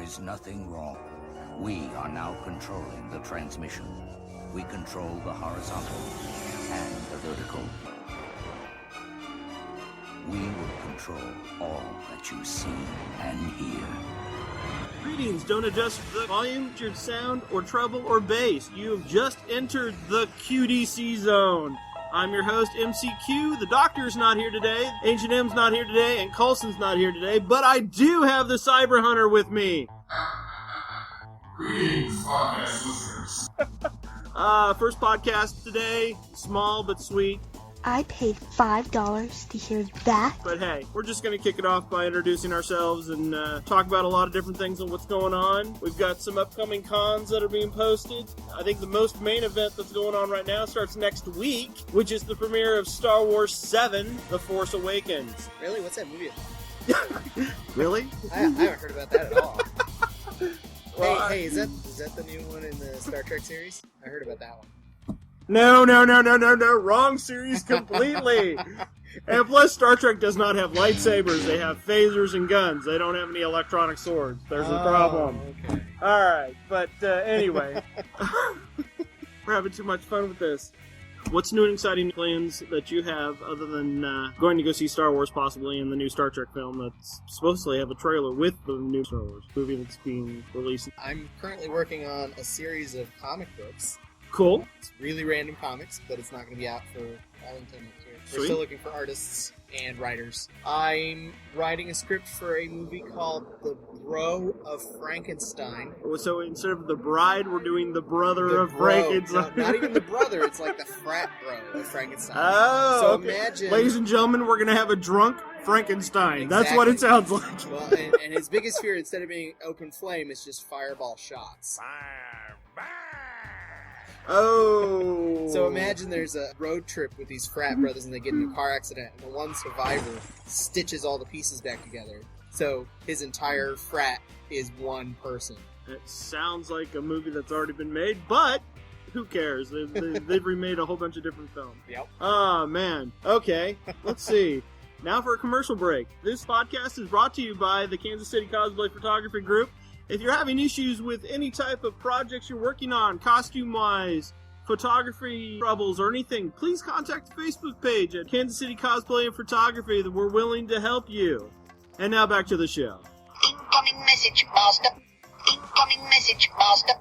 is nothing wrong. We are now controlling the transmission. We control the horizontal and the vertical. We will control all that you see and hear. Greetings, don't adjust the volume, your sound, or treble, or bass. You have just entered the QDC zone. I'm your host, MCQ. The Doctor's not here today, Ancient M's not here today, and Coulson's not here today, but I do have the Cyber Hunter with me. Greetings, podcast listeners. First podcast today, small but sweet. I paid $5 to hear that. But hey, we're just going to kick it off by introducing ourselves and talk about a lot of different things and what's going on. We've got some upcoming cons that are being posted. I think the most main event that's going on right now starts next week, which is the premiere of Star Wars 7, The Force Awakens. Really? What's that movie about? Really? I haven't heard about that at all. Well, hey, is that the new one in the Star Trek series? I heard about that one. No, wrong series completely. And plus, Star Trek does not have lightsabers. They have phasers and guns. They don't have any electronic swords. There's a problem. Okay. Alright, but anyway. We're having too much fun with this. What's new and exciting plans that you have other than going to go see Star Wars possibly in the new Star Trek film that's supposedly have a trailer with the new Star Wars movie that's being released? I'm currently working on a series of comic books. Cool. It's really random comics, but it's not going to be out for all intended to. We're Sweet. still looking for artists and writers. I'm writing a script for a movie called The Bro of Frankenstein. So instead of the bride, we're doing the brother The of bro. Frankenstein. No, not even the brother. It's like the frat bro of Frankenstein. Oh, so okay. imagine, Ladies and gentlemen, we're going to have a drunk Frankenstein. That's what it sounds like. Well, and his biggest fear, instead of being open flame, is just fireball shots. Oh. So imagine there's a road trip with these frat brothers and they get in a car accident and the one survivor stitches all the pieces back together. So his entire frat is one person. It sounds like a movie that's already been made, but who cares? They've remade a whole bunch of different films. Yep. Oh, man. Okay, let's see. Now for a commercial break. This podcast is brought to you by the Kansas City Cosplay Photography Group. If you're having issues with any type of projects you're working on, costume-wise, photography troubles, or anything, please contact the Facebook page at Kansas City Cosplay and Photography that we're willing to help you. And now back to the show. Incoming message, master. Incoming message, master.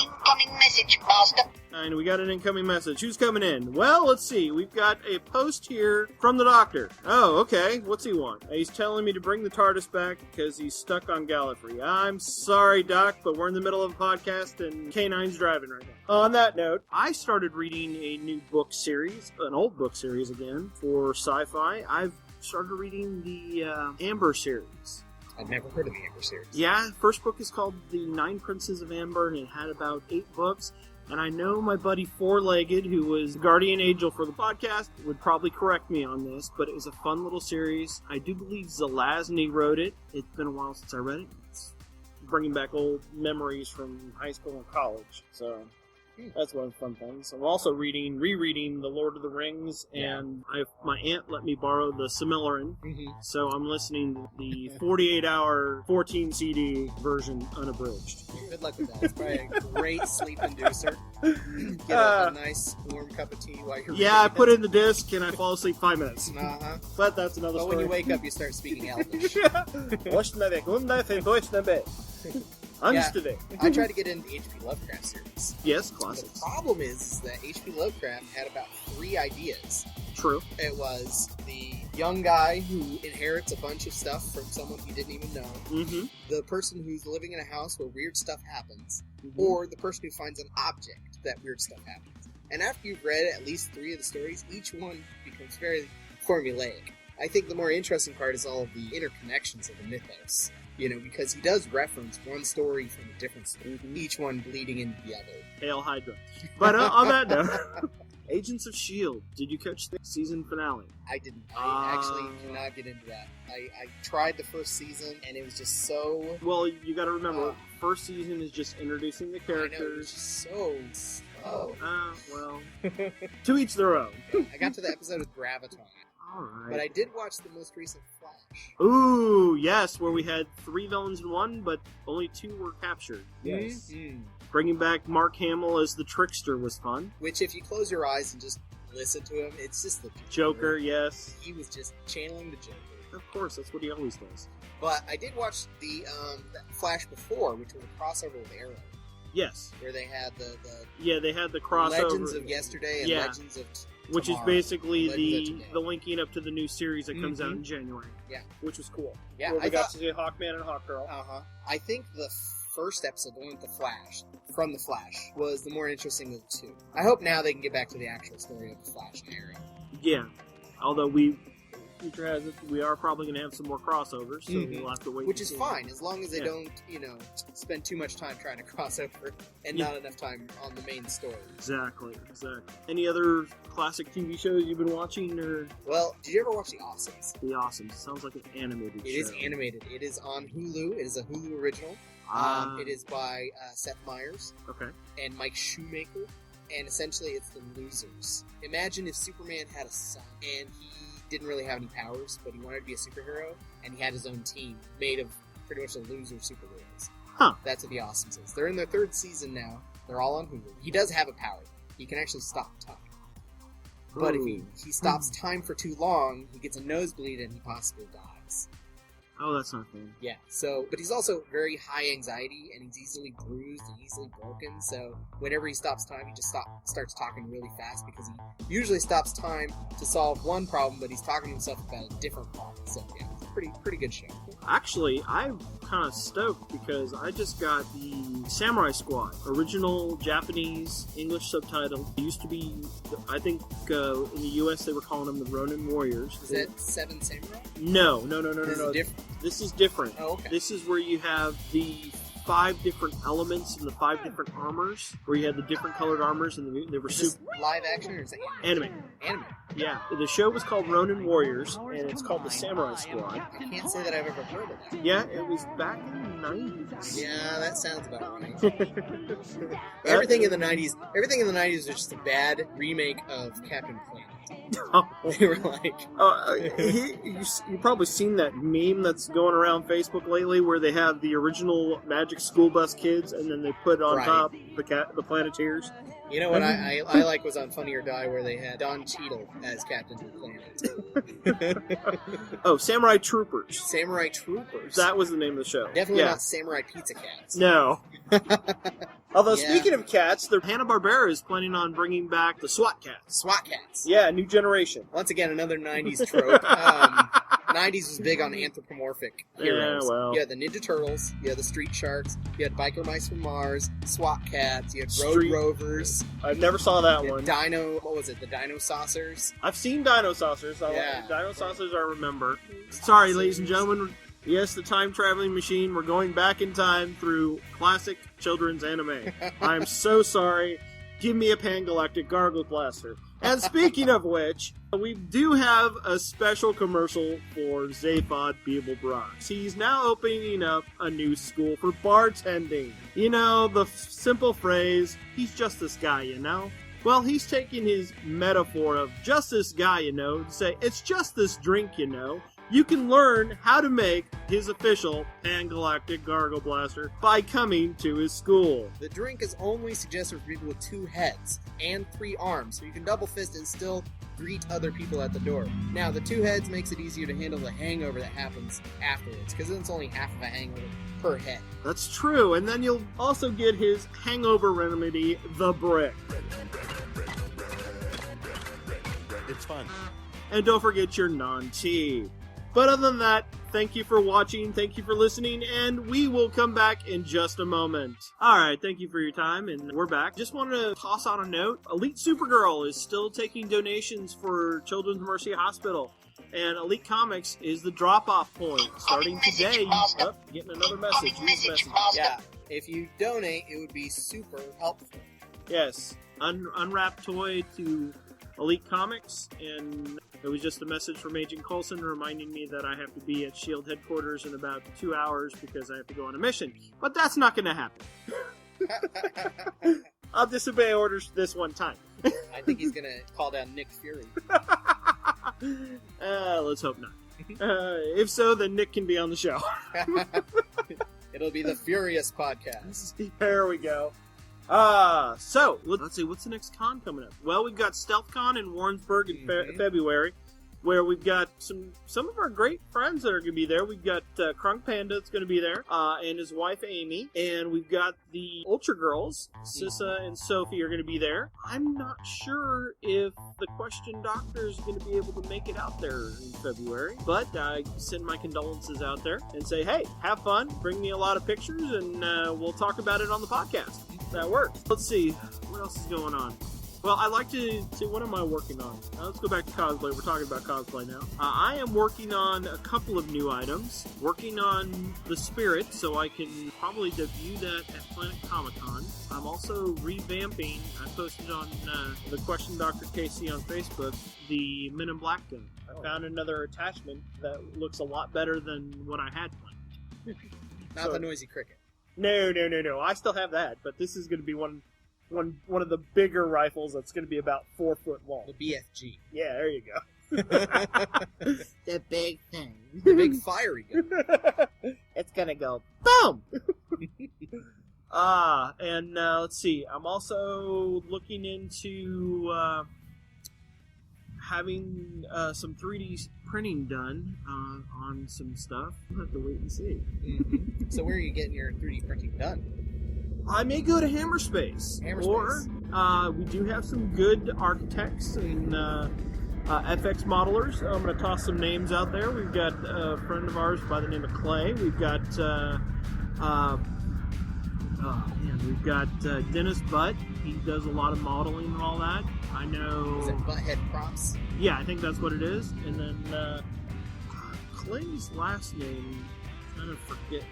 Incoming message, master. And we got an incoming message. Who's coming in? Well, let's see. We've got a post here from the Doctor. Oh, okay. What's he want? He's telling me to bring the TARDIS back because he's stuck on Gallifrey. I'm sorry, Doc, but we're in the middle of a podcast and K9's driving right now. On that note, I started reading a new book series, an old book series again, for sci-fi. I've started reading the Amber series. I've never heard of the Amber series. Yeah, first book is called The Nine Princes of Amber, and it had about 8 books. And I know my buddy Four-Legged, who was Guardian Angel for the podcast, would probably correct me on this, but it was a fun little series. I do believe Zelazny wrote it. It's been a while since I read it. It's bringing back old memories from high school and college, so that's one of the fun things. I'm also rereading The Lord of the Rings, and my aunt let me borrow the Silmarillion, so I'm listening to the 48-hour, 14-CD version unabridged. Good luck with that. It's probably a great sleep inducer. Get a nice warm cup of tea while you're Yeah, I put it in the disc, and I fall asleep 5 minutes. Uh-huh. But that's another But story. when you wake up, you start speaking Elvish. I tried to get into the H.P. Lovecraft series. Yes, The classics. problem is that H.P. Lovecraft had about 3 ideas. True. It was the young guy who inherits a bunch of stuff from someone he didn't even know, Mm-hmm. the person who's living in a house where weird stuff happens, or the person who finds an object that weird stuff happens. And after you've read at least 3 of the stories, each one becomes very formulaic. I think the more interesting part is all of the interconnections of the mythos. You know, because he does reference one story from a different story, each one bleeding into the other. Hail Hydra. But on that note, Agents of S.H.I.E.L.D. Did you catch the season finale? I didn't. I actually do not get into that. I tried the first season, and it was just so... Well, you gotta remember, first season is just introducing the I know, it was characters. just so slow. Well, to each their own. I got to the episode of Graviton. Alright. But I did watch the most recent Flash. Ooh, yes, where we had 3 villains in one, but only 2 were captured. Yes. Bringing back Mark Hamill as the Trickster was fun. Which, if you close your eyes and just listen to him, it's just the Joker, yes. He was just channeling the Joker. Of course, that's what he always does. But I did watch the Flash before, which was a crossover with Arrow, Yes. where they had the Yeah, they had the crossover. Legends of Yesterday and Yeah. Legends of Which is Tomorrow. basically Legends of the Today. linking up to the new series that comes out in January. Yeah. Which was cool. Yeah, Where we I got thought- to see Hawkman and Hawkgirl. Uh-huh. I think the first episode, the one with the Flash, from the Flash, was the more interesting of the two. I hope now they can get back to the actual story of the Flash and Arrow. Yeah. Although future has it, we are probably going to have some more crossovers, so we'll have to wait. Which and is see. fine, as long as they Yeah. don't, spend too much time trying to cross over and Yeah. not enough time on the main story. Exactly. Any other classic TV shows you've been watching, or Well, did you ever watch The Awesomes? The Awesome? Sounds like an animated show. It is animated. It is on Hulu. It is a Hulu original. It is by Seth Meyers Okay. and Mike Shoemaker, and essentially it's the losers. Imagine if Superman had a son, and he didn't really have any powers, but he wanted to be a superhero, and he had his own team made of pretty much the loser superheroes. Huh. That's what The Awesomes is. They're in their 3rd season now. They're all on Hulu. He does have a power. He can actually stop time. But if he stops time for too long, he gets a nosebleed and he possibly dies. Oh, that's not fun. Yeah, but he's also very high anxiety, and he's easily bruised and easily broken, so whenever he stops time, he just starts talking really fast, because he usually stops time to solve one problem, but he's talking to himself about a different problem, so yeah, it's a pretty good show. Actually, I'm kind of stoked because I just got the Samurai Squad original Japanese English subtitle. It used to be, I think, in the U.S. they were calling them the Ronin Warriors. Is that Seven Samurai? No. Is it different? This is different. Oh, okay. This is where you have the 5 different elements and the 5 different armors, where you had the different colored armors, and they were Is this super live action or is it anime. anime? Yeah, the show was called Ronin Warriors, and it's called the Samurai Squad. I can't say that I've ever heard of that. Yeah, it was back in the 90s. Yeah, that sounds about right. Everything in the 90s was just a bad remake of Captain Planet. They were like, You've probably seen that meme that's going around Facebook lately, where they have the original Magic School Bus kids, and then they put on Right. top the Planeteers. you know what I like was on Funny or Die, where they had Don Cheadle as Captain Planet. Oh, Samurai Troopers. Samurai Troopers. That was the name of the show. Definitely Yeah. not Samurai Pizza Cats. No. Although, Yeah. speaking of cats, the Hanna-Barbera is planning on bringing back the SWAT cats. SWAT Cats. Yeah, new generation. Once again, another 90s trope. 90s was big on anthropomorphic heroes. Yeah, well. You had the Ninja Turtles, you had the Street Sharks, you had Biker Mice from Mars, SWAT Cats, you had Road Street- Rovers, I never saw that you one. had the Dino Saucers. I've seen Dino Saucers. Yeah. Dino Saucers I remember. Sorry, ladies and gentlemen. Yes, the time-traveling machine. We're going back in time through classic children's anime. I'm so sorry. Give me a Pan-Galactic Gargle Blaster. And speaking of which, we do have a special commercial for Zaphod Beeblebrox. He's now opening up a new school for bartending. You know, the simple phrase, he's just this guy, you know? Well, he's taking his metaphor of just this guy, you know, to say, it's just this drink, you know. You can learn how to make his official Pan-Galactic Gargle Blaster by coming to his school. The drink is only suggested for people with 2 heads and 3 arms, so you can double fist and still greet other people at the door. Now, the 2 heads makes it easier to handle the hangover that happens afterwards, because it's only half of a hangover per head. That's true, and then you'll also get his hangover remedy, the brick. It's fun. And don't forget your non-tea. But other than that, thank you for watching, thank you for listening, and we will come back in just a moment. Alright, thank you for your time, and we're back. Just wanted to toss out a note. Elite Supergirl is still taking donations for Children's Mercy Hospital. And Elite Comics is the drop-off point. Starting today, getting another message. Use message. Yeah, if you donate, it would be super helpful. Yes, unwrapped toy to Elite Comics, and it was just a message from Agent Coulson reminding me that I have to be at S.H.I.E.L.D. headquarters in about 2 hours because I have to go on a mission. But that's not going to happen. I'll disobey orders this one time. I think he's gonna call down Nick Fury. Let's hope not. If so, then Nick can be on the show. It'll be the Furious Podcast. There we go. So, let's see, what's the next con coming up? Well, we've got StealthCon in Warrensburg in February, where we've got some of our great friends that are going to be there. We've got Crunk Panda that's going to be there, and his wife Amy, and we've got the Ultra Girls, Sissa and Sophie are going to be there. I'm not sure if the Question Doctor is going to be able to make it out there in February, but I send my condolences out there and say, hey, have fun, bring me a lot of pictures, and we'll talk about it on the podcast. That works. Let's see, what else is going on? Well, I like to see, what am I working on? Let's go back to cosplay. We're talking about cosplay now. I am working on a couple of new items. Working on the Spirit, so I can probably debut that at Planet Comic-Con. I'm also revamping, I posted on the Question Dr. KC on Facebook, the Men in Black gun. I found another attachment that looks a lot better than what I had planned. Not the Noisy Cricket. No. I still have that, but this is going to be one of the bigger rifles that's going to be about 4 foot long. The BFG. Yeah, there you go. The big thing. The big fiery gun. It's going to go boom! And let's see. I'm also looking into having some 3D printing done on some stuff. We'll have to wait and see. Mm-hmm. So where are you getting your 3D printing done? I may go to Hammerspace. Or we do have some good architects and FX modelers. I'm going to toss some names out there. We've got a friend of ours by the name of Clay. We've got we've got Dennis Butt. He does a lot of modeling and all that. I know. Is it Butthead Props? Yeah, I think that's what it is. And then Clay's last name, kind of forget.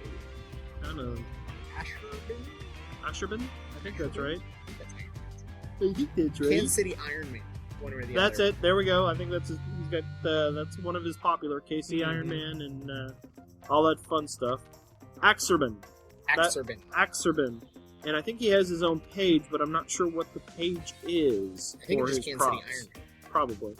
Kind of Asherbin? I think that's right. I think that's right. Kansas City Iron Man. One or the That's other. it. There we go. I think that's he's got that's one of his popular KC Iron Man and all that fun stuff. Axerbin. Axerbin. And I think he has his own page, but I'm not sure what the page is. I think for it's just his Kansas props. City Iron Man. Probably.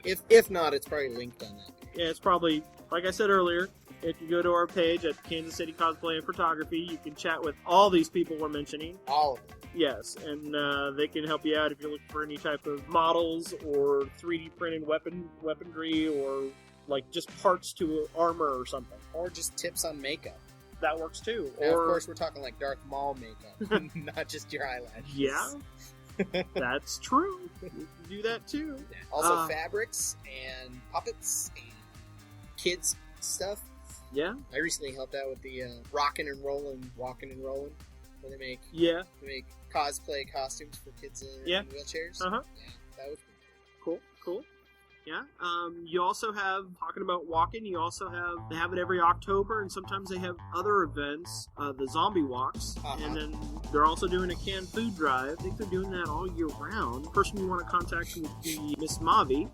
If not, it's probably linked on that. Yeah, it's probably, like I said earlier, if you go to our page at Kansas City Cosplay and Photography, you can chat with all these people we're mentioning. All of them. Yes, and they can help you out if you're looking for any type of models or 3D printed weaponry or like just parts to armor or something. Or just tips on makeup. That works too. Now, or of course, we're talking like Darth Maul makeup, not just your eyelashes. Yeah, that's true. You can do that too. Yeah. Also, fabrics and puppets and kids stuff. Yeah. I recently helped out with the Rockin' and Rollin', where they make cosplay costumes for kids in wheelchairs. Uh-huh. Yeah, that was Cool. Yeah. You also have, talking about walking, they have it every October, and sometimes they have other events, the zombie walks, and then they're also doing a canned food drive. I think they're doing that all year round. The person you want to contact would be Miss Mavi.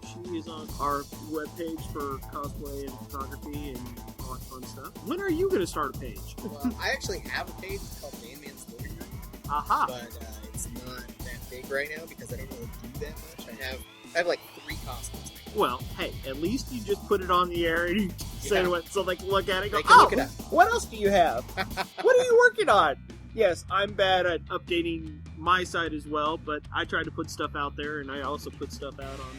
She is on our webpage for cosplay and photography and all that fun stuff. When are you going to start a page? Well, I actually have a page. It's called Dan Man's Living Room. Aha. But it's not that big right now because I don't really do that much. I have like 3 costumes. Well, hey, at least you just put it on the air and you say what, so they can look at it and go, They can look it up. What else do you have? What are you working on? Yes, I'm bad at updating my site as well, but I try to put stuff out there, and I also put stuff out on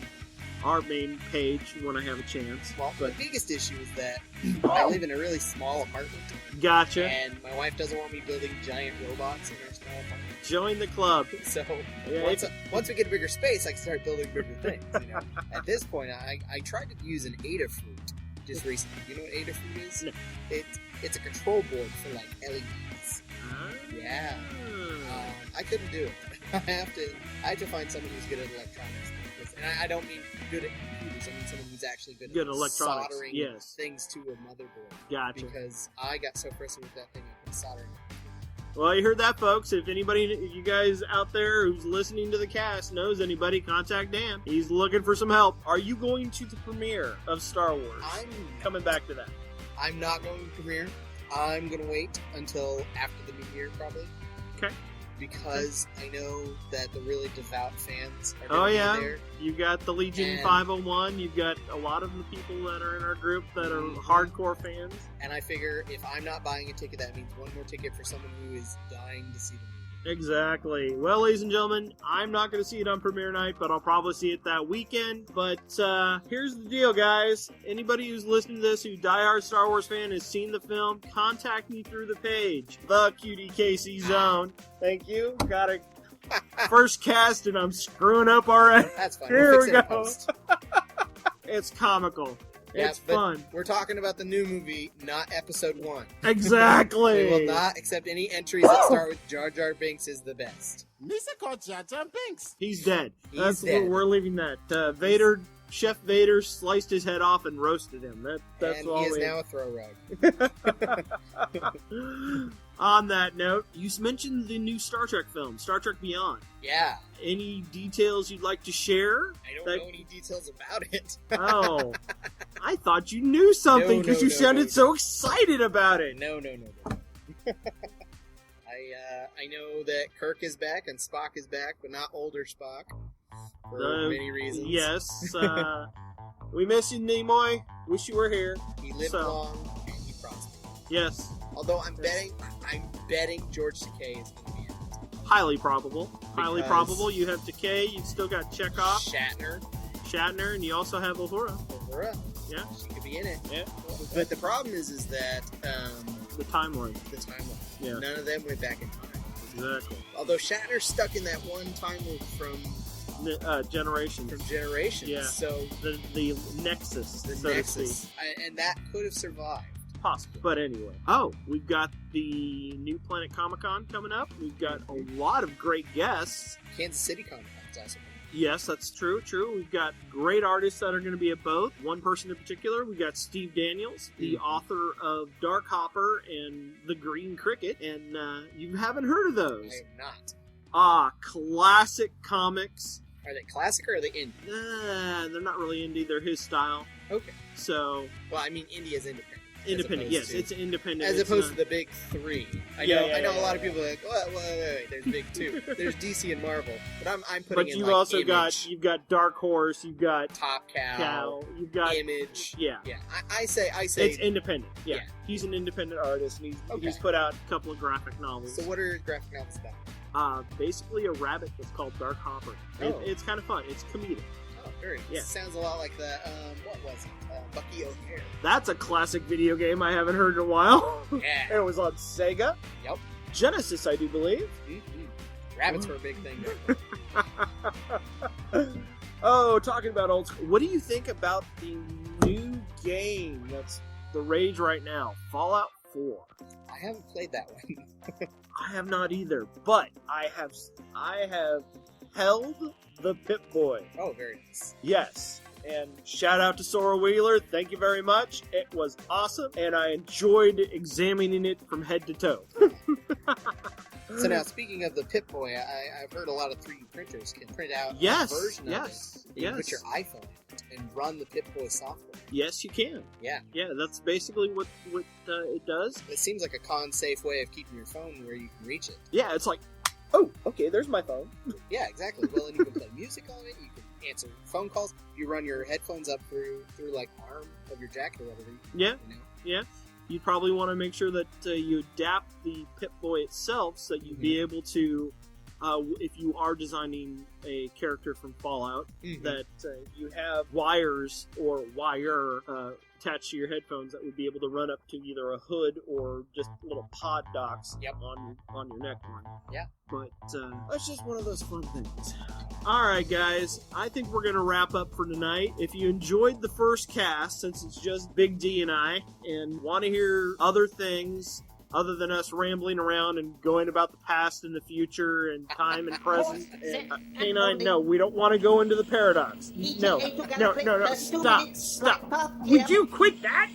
our main page when I have a chance. Well, the biggest issue is that I live in a really small apartment. Gotcha. And my wife doesn't want me building giant robots in our small apartment. Join the club. So Yeah, once we get a bigger space, I can start building bigger things. You know? At this point, I tried to use an Adafruit just recently. You know what Adafruit is? No. It's a control board for like LEDs. Yeah. I couldn't do it. I have to find someone who's good at electronics. And I don't mean good at computers. I mean someone who's actually good at electronics. soldering things to a motherboard. Gotcha. Because I got so frustrated with that thing, I've been soldering. Well, you heard that, folks. If you guys out there who's listening to the cast knows anybody, contact Dan. He's looking for some help. Are you going to the premiere of Star Wars? I'm coming back to that. I'm not going to premiere. I'm going to wait until after the new year, probably. Okay. because I know that the really devout fans are Oh going to yeah, be there. you've got the Legion And- 501. You've got a lot of the people that are in our group that are Mhm. hardcore fans. And I figure if I'm not buying a ticket, that means one more ticket for someone who is dying to see the movie. Exactly. Well, ladies and gentlemen, I'm not going to see it on premiere night, but I'll probably see it that weekend. But here's the deal, guys. Anybody who's listening to this, who's a diehard Star Wars fan, has seen the film, contact me through the page, TheQDKCZone. Thank you. Got a first cast, and I'm screwing up already. That's fine. Here We'll we fix it in go. post. It's comical. Yeah, It's but fun. We're talking about the new movie, not episode 1. Exactly. We will not accept any entries that start with Jar Jar Binks is the best. Misa called Jar Jar Binks. He's dead. He's That's dead. what we're leaving that. Chef Vader sliced his head off and roasted him. That's And all he is we... now a throw rug. On that note, you mentioned the new Star Trek film, Star Trek Beyond. Yeah. Any details you'd like to share? I don't That- know any details about it. Oh, I thought you knew something No, because no, you no, sounded no, so excited about it. No. I know that Kirk is back and Spock is back, but not older Spock for many reasons. Yes. We miss you, Nimoy. Wish you were here. He lived So- long and he prospered. Yes. Although I'm betting George Takei is going to be in it. Highly probable. Highly Because- probable. You have Takei. You've still got Chekhov, Shatner, and you also have Uhura. Uhura. Yeah. She could be in it. Yeah. But the problem is that The timeline. the timeline. Yeah. None of them went back in time. Exactly. Although Shatner's stuck in that one time loop from Generations. Generations. Yeah. So The Nexus, the so to Nexus, speak. and that could have survived. Possible. But anyway. Oh, we've got the New Planet Comic-Con coming up. We've got a lot of great guests. Kansas City Comic Con's also. Yes, that's true. We've got great artists that are going to be at both. One person in particular, we got Steve Daniels, the author of Dark Hopper and The Green Cricket, and you haven't heard of those. I am not. Classic comics. Are they classic or are they indie? They're not really indie. They're his style. Okay. So, Well, I mean, indie is independent. independent. Yes, it's independent. As It's opposed not- to the big three. I know a lot of people are like, wait, there's big two. There's DC and Marvel, but I'm putting But in you've like also Image, you've got Dark Horse, you've got Top Cow, Cow, you've got Image. yeah. Yeah, I say. It's independent. Yeah. Yeah. He's an independent artist, and Okay. he's put out a couple of graphic novels. So what are graphic novels about? Basically a rabbit that's called Dark Hopper. Oh. It's kind of fun. It's comedic. Oh, very. Yeah. It sounds a lot like the what was it? Bucky O'Hare. That's a classic video game I haven't heard in a while. Yeah. It was on Sega. Yep. Genesis, I do believe. Mm-hmm. Rabbits were a big thing. Oh, talking about old school. What do you think about the new game that's the rage right now? Fallout 4. I haven't played that one. I have not either, but I have held the Pip-Boy. Oh, very nice. Yes. And shout out to Sora Wheeler. Thank you very much. It was awesome, and I enjoyed examining it from head to toe. So now, speaking of the Pip-Boy, I've heard a lot of 3D printers can print out Yes, a version yes, of it. You can put yes. your iPhone in and run the Pip-Boy software. Yes, you can. Yeah. Yeah, that's basically what it does. It seems like a con-safe way of keeping your phone where you can reach it. Yeah, it's like, oh, okay, there's my phone. Yeah, exactly. Well, and you can play music on it. You can answer phone calls. You run your headphones up through like arm of your jacket or whatever. Yeah. You know? Yeah. You'd probably want to make sure that you adapt the Pip-Boy itself so that you'd be able to, if you are designing a character from Fallout, that you have wires or wire attached to your headphones that would be able to run up to either a hood or just little pod docks on your neckline. Yeah. But that's just one of those fun things. Alright guys, I think we're going to wrap up for tonight. If you enjoyed the first cast, since it's just Big D and I, and want to hear other things other than us rambling around and going about the past and the future and time and present. And, K9, no, we don't want to go into the paradox. No, stop. Would you quit that?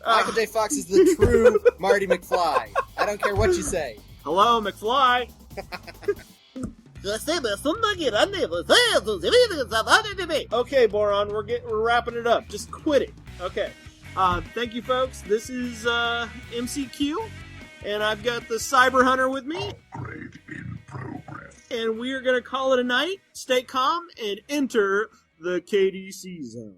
Michael J. Fox is the true Marty McFly. I don't care what you say. Hello, McFly. Okay, Boron, we're wrapping it up. Just quit it. Okay. Thank you, folks. This is MCQ, and I've got the Cyber Hunter with me. Rage and we are going to call it a night. Stay calm and enter the KDC zone.